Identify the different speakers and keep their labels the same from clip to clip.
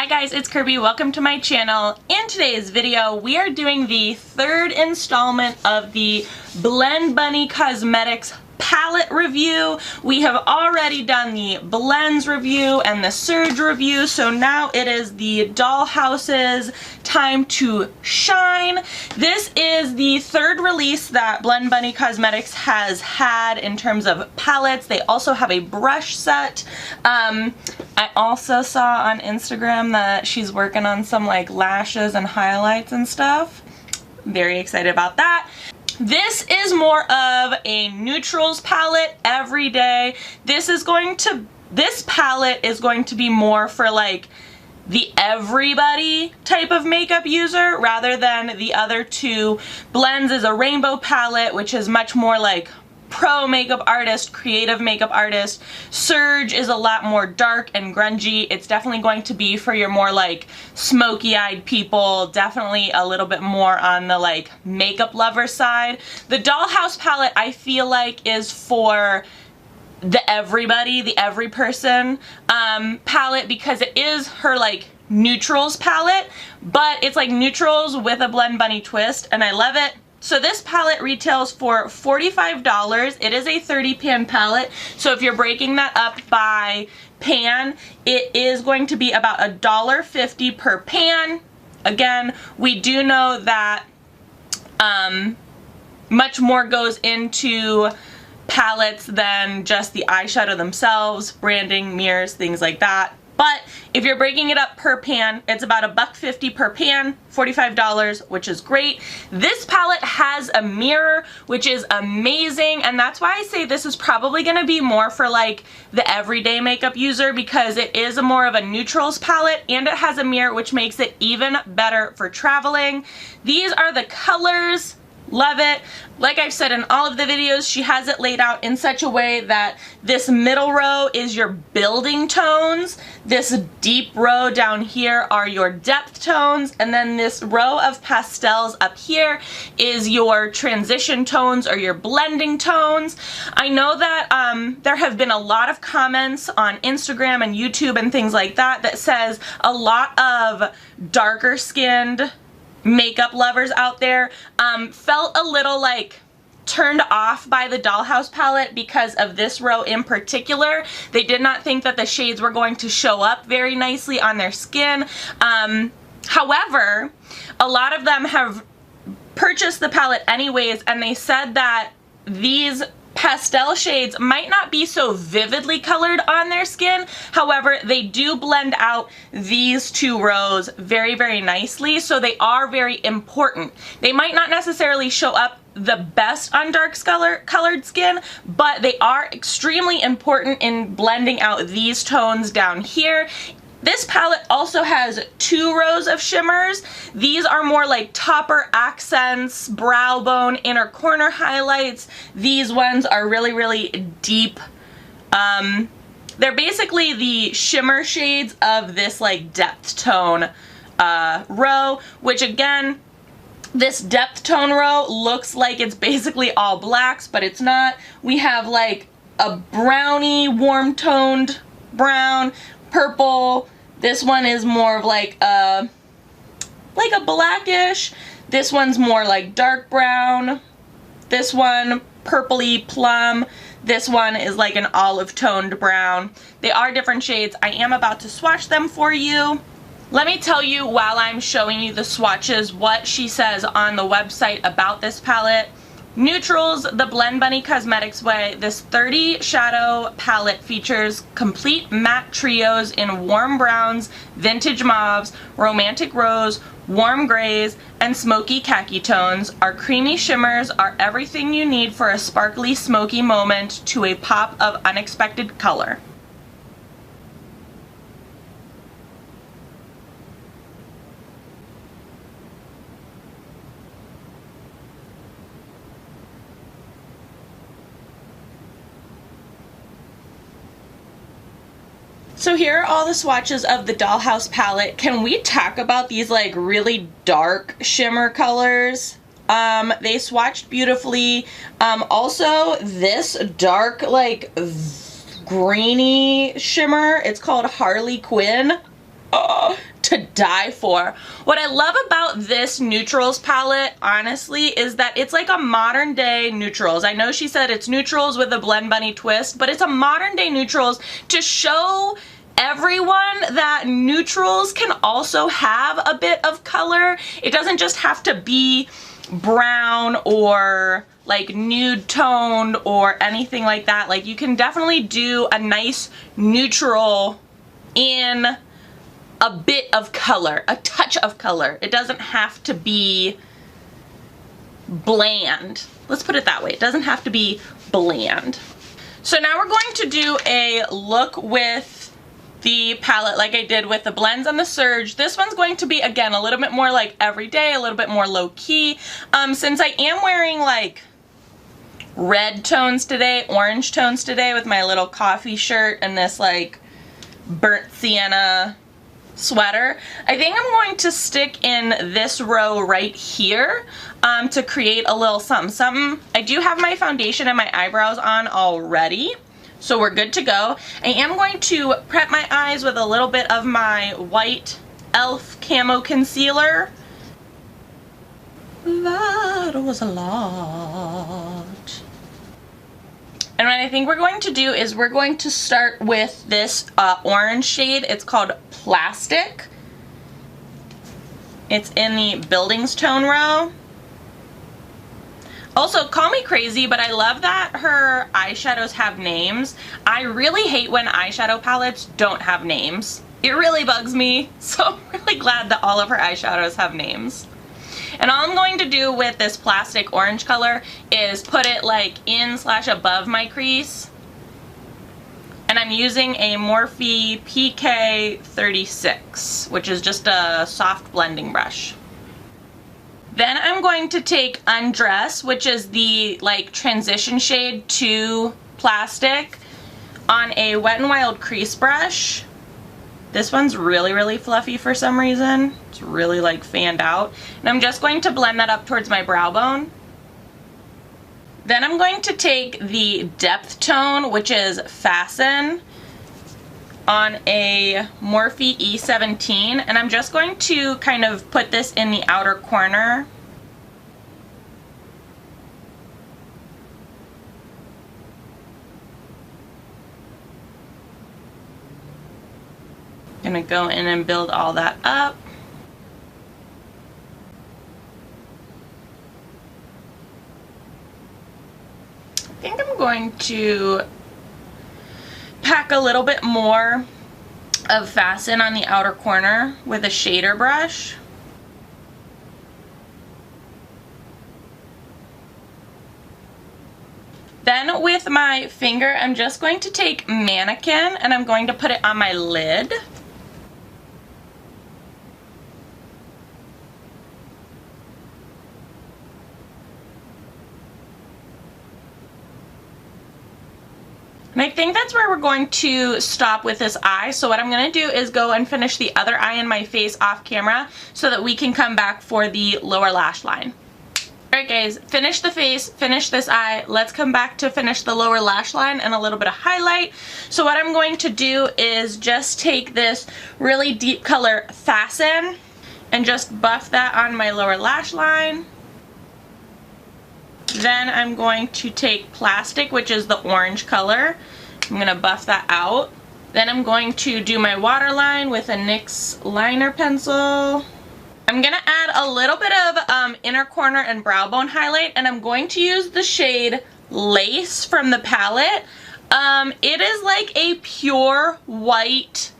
Speaker 1: Hi guys, it's Kirby. Welcome to my channel. In today's video, we are doing the third installment of the Blend Bunny Cosmetics palette review. We have already done the blends review and the surge review, so now it is the Dollhouse's time to shine. This is the third release that Blend Bunny Cosmetics has had in terms of palettes. They also have a brush set. I also saw on Instagram that she's working on some like lashes and highlights and stuff. Very excited about that. This is more of a neutrals palette every day. This palette is going to be more for like the everybody type of makeup user rather than the other two. Blends is a rainbow palette, which is much more like pro makeup artist, creative makeup artist. Surge is a lot more dark and grungy. It's definitely going to be for your more like smoky-eyed people, definitely a little bit more on the like makeup lover side. The Dollhouse palette I feel like is for the everybody, the every person palette, because it is her like neutrals palette, but it's like neutrals with a Blend Bunny twist, and I love it. So this palette retails for $45. It is a 30 pan palette, so if you're breaking that up by pan, it is going to be about $1.50 per pan. Again, we do know that much more goes into palettes than just the eyeshadow themselves, branding, mirrors, things like that. But if you're breaking it up per pan, it's about $1.50 per pan, $45, which is great. This palette has a mirror, which is amazing, and that's why I say this is probably going to be more for like the everyday makeup user, because it is more of a neutrals palette and it has a mirror, which makes it even better for traveling. These are the colors. Love it. Like I've said in all of the videos, she has it laid out in such a way that this middle row is your building tones, this deep row down here are your depth tones, and then this row of pastels up here is your transition tones or your blending tones. I know that there have been a lot of comments on Instagram and YouTube and things like that that says a lot of darker skinned makeup lovers out there felt a little like turned off by the Dollhouse palette because of this row in particular. They did not think that the shades were going to show up very nicely on their skin. However, a lot of them have purchased the palette anyways, and they said that these pastel shades might not be so vividly colored on their skin. However, they do blend out these two rows very, very nicely, so they are very important. They might not necessarily show up the best on dark colored skin, but they are extremely important in blending out these tones down here. This palette also has two rows of shimmers. These are more like topper accents, brow bone, inner corner highlights. These ones are really, really deep. They're basically the shimmer shades of this like depth tone row, which again, this depth tone row looks like it's basically all blacks, but it's not. We have like a browny, warm toned brown, purple. This one is more of like a blackish. This one's more like dark brown. This one, purpley plum. This one is like an olive toned brown. They are different shades. I am about to swatch them for you. Let me tell you while I'm showing you the swatches what she says on the website about this palette. Neutrals, the Blend Bunny Cosmetics way. This 30 shadow palette features complete matte trios in warm browns, vintage mauves, romantic rose, warm grays, and smoky khaki tones. Our creamy shimmers are everything you need for a sparkly, smoky moment to a pop of unexpected color. So here are all the swatches of the Dollhouse palette. Can we talk about these like really dark shimmer colors? They swatched beautifully. Also this dark like grainy shimmer, it's called Harley Quinn. die for. What I love about this neutrals palette, honestly, is that it's like a modern day neutrals. I know she said it's neutrals with a Blend Bunny twist, but it's a modern day neutrals to show everyone that neutrals can also have a bit of color. It doesn't just have to be brown or like nude toned or anything like that. Like, you can definitely do a nice neutral in a bit of color, a touch of color. It doesn't have to be bland. Let's put it that way. It doesn't have to be bland. So now we're going to do a look with the palette like I did with the blends and the Surge. This one's going to be, again, a little bit more like everyday, a little bit more low-key. Since I am wearing like red tones today, orange tones today with my little coffee shirt and this like burnt sienna sweater, I think I'm going to stick in this row right here to create a little something something. I do have my foundation and my eyebrows on already, so we're good to go. I am going to prep my eyes with a little bit of my white e.l.f. camo concealer. That was a lot. And what I think we're going to do is we're going to start with this orange shade. It's called Plastic. It's in the Buildings tone row. Also, call me crazy, but I love that her eyeshadows have names. I really hate when eyeshadow palettes don't have names. It really bugs me, so I'm really glad that all of her eyeshadows have names. And all I'm going to do with this Plastic orange color is put it like in/above my crease. And I'm using a Morphe PK36, which is just a soft blending brush. Then I'm going to take Undress, which is the like transition shade to Plastic, on a Wet n Wild crease brush. This one's really, really fluffy for some reason. It's really like fanned out. And I'm just going to blend that up towards my brow bone. Then I'm going to take the depth tone, which is Fasten, on a Morphe E17, and I'm just going to kind of put this in the outer corner. I'm gonna go in and build all that up. I think I'm going to pack a little bit more of Fasten on the outer corner with a shader brush. Then with my finger, I'm just going to take Mannequin and I'm going to put it on my lid. And I think that's where we're going to stop with this eye. So what I'm going to do is go and finish the other eye in my face off camera so that we can come back for the lower lash line. Alright guys, finish the face, finish this eye. Let's come back to finish the lower lash line and a little bit of highlight. So what I'm going to do is just take this really deep color Fasten and just buff that on my lower lash line. Then I'm going to take Plastic, which is the orange color. I'm going to buff that out. Then I'm going to do my waterline with a NYX liner pencil. I'm going to add a little bit of inner corner and brow bone highlight, and I'm going to use the shade Lace from the palette. It is like a pure white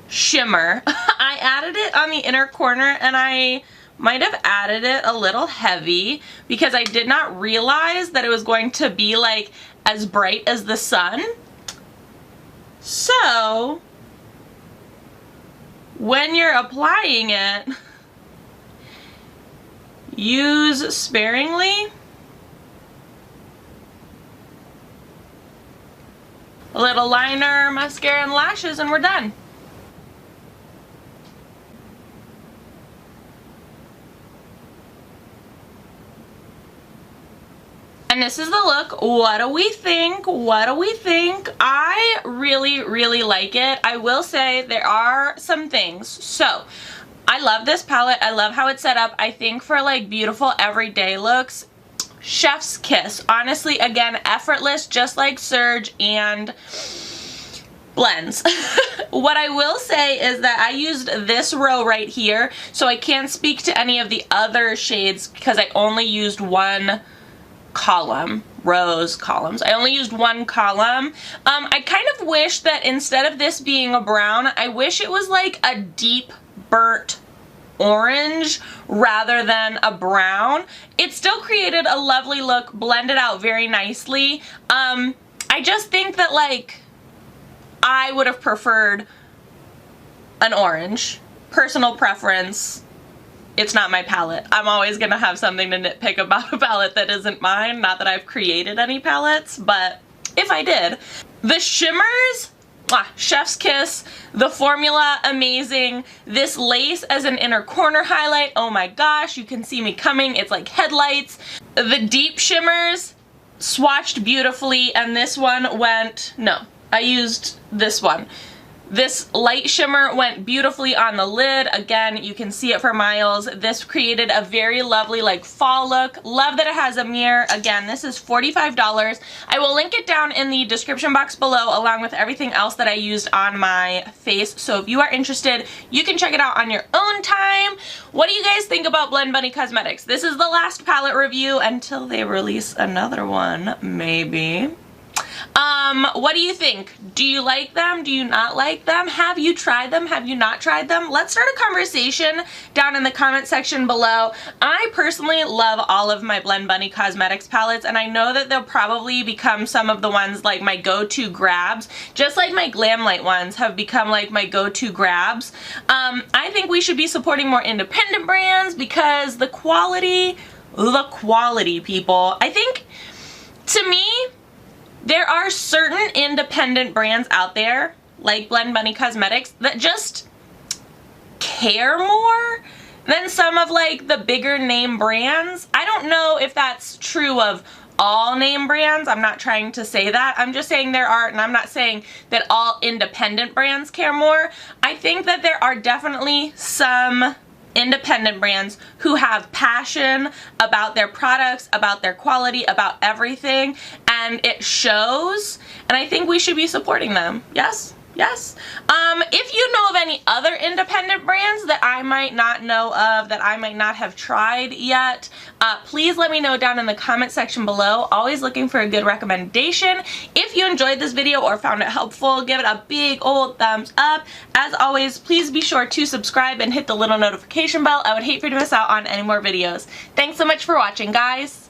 Speaker 1: shimmer. I added it on the inner corner, and I might have added it a little heavy because I did not realize that it was going to be like as bright as the sun. So when you're applying it, use sparingly. A little liner, mascara, and lashes, and we're done. And this is the look. What do we think? What do we think? I really, really like it. I will say there are some things. So, I love this palette. I love how it's set up. I think for like beautiful everyday looks, chef's kiss. Honestly, again, effortless, just like Surge and blends. What I will say is that I used this row right here, so I can't speak to any of the other shades because I only used one column. Columns. I only used one column. I kind of wish that instead of this being a brown, I wish it was like a deep burnt orange rather than a brown. It still created a lovely look, blended out very nicely. I just think that like I would have preferred an orange. Personal preference. It's not my palette. I'm always gonna have something to nitpick about a palette that isn't mine. Not that I've created any palettes, but if I did. The shimmers, chef's kiss. The formula, amazing. This lace as an inner corner highlight, oh my gosh, you can see me coming. It's like headlights. The deep shimmers swatched beautifully, and this one went, no, I used this one. This light shimmer went beautifully on the lid. Again, you can see it for miles. This created a very lovely like fall look. Love that it has a mirror. Again, this is $45. I will link it down in the description box below along with everything else that I used on my face. So if you are interested, you can check it out on your own time. What do you guys think about Blend Bunny Cosmetics? This is the last palette review until they release another one, maybe. What do you think? Do you like them? Do you not like them? Have you tried them? Have you not tried them? Let's start a conversation down in the comment section below. I personally love all of my Blend Bunny Cosmetics palettes, and I know that they'll probably become some of the ones like my go-to grabs, just like my Glam Light ones have become like my go-to grabs. I think we should be supporting more independent brands because the quality, people. I think, to me, there are certain independent brands out there, like Blend Bunny Cosmetics, that just care more than some of like the bigger name brands. I don't know if that's true of all name brands. I'm not trying to say that. I'm just saying there are, and I'm not saying that all independent brands care more. I think that there are definitely some independent brands who have passion about their products, about their quality, about everything, and it shows, and I think we should be supporting them. Yes? Yes? If you know of any other independent brands that I might not know of, that I might not have tried yet, please let me know down in the comment section below. Always looking for a good recommendation. If you enjoyed this video or found it helpful, give it a big old thumbs up. As always, please be sure to subscribe and hit the little notification bell. I would hate for you to miss out on any more videos. Thanks so much for watching, guys.